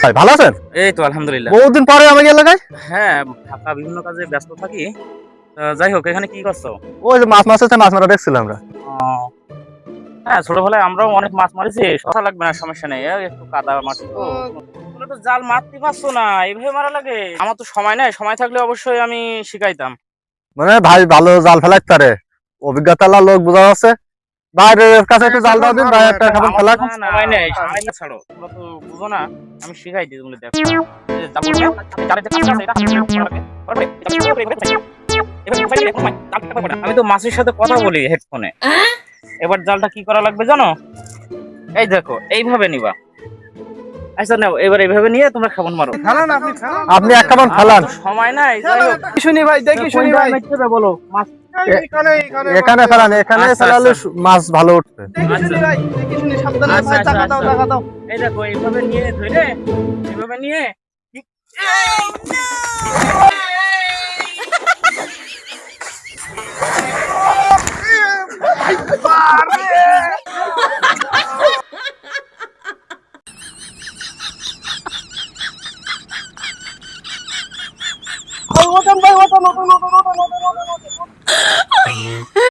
ভাই ভালো আছেন? এই তো আলহামদুলিল্লাহ। বহুদিন পরে আমাকে এলাকায়। হ্যাঁ, ঢাকা বিভিন্ন কাজে ব্যস্ত থাকি। যাই হোক, এখানে কি করছো? ওই যে মাছ মাছ আছে, মাছ মারা দেখছিলাম আমরা। ও, হ্যাঁ, ছোটবেলায় আমরাও অনেক মাছ মারিছি। শশা লাগবে না, সমস্যা নেই। এই একটু কাদা মাটি তো। তোমরা তো জাল মারতে পারছো না, এইভাবে মারা লাগে। আমার তো সময় নাই, সময় থাকলে অবশ্যই আমি শিখাইতাম। মানে ভাই ভালো জাল ফেলাইতে পারে, অভিজ্ঞতা লোক বোঝা যাচ্ছে। ভাইয়ের কাছে একটু জাল দাও দিন, ভাই একটা খাবার আমার ফেলা। তো সময় নেই, সময় না ছাড়ো। তোমরা তো বুঝো না, আমি শিখাই দিই, তুমি দেখো। এই যে জাল বলবে, জালের যে কাজটা আছে, এটা হাতে করা লাগে। করবে? আমি তো মাছের সাথে কথা বলি হেডফোনে। এবার জালটা কি করা লাগবে জানো? এই দেখো, এইভাবে নিবা। আচ্ছা নাও, এবার এইভাবে নিয়ে তোমরা খাবন মারো। আপনি এক খাবার ফেলান। সময় নাই, যাই হোক। শুনি ভাই, দেখি শুনি ভাই। বলো মাছ। এখানে ফেলান, এখানে আচ্ছা, ফেলালে আচ্ছা। মাছ ভালো উঠবে। দেখি শুনি ভাই, দেখি শুনি, সাবধানে আচ্ছা, ভাই, আচ্ছা, টাকা দাও, আচ্ছা। টাকা দাও। এই দেখো, এইভাবে নিয়ে ধরে, এইভাবে নিয়ে ওতন ভাই, ওতন, ওতন, ওতন, ওতন, ওতন, ওতন, ওতন।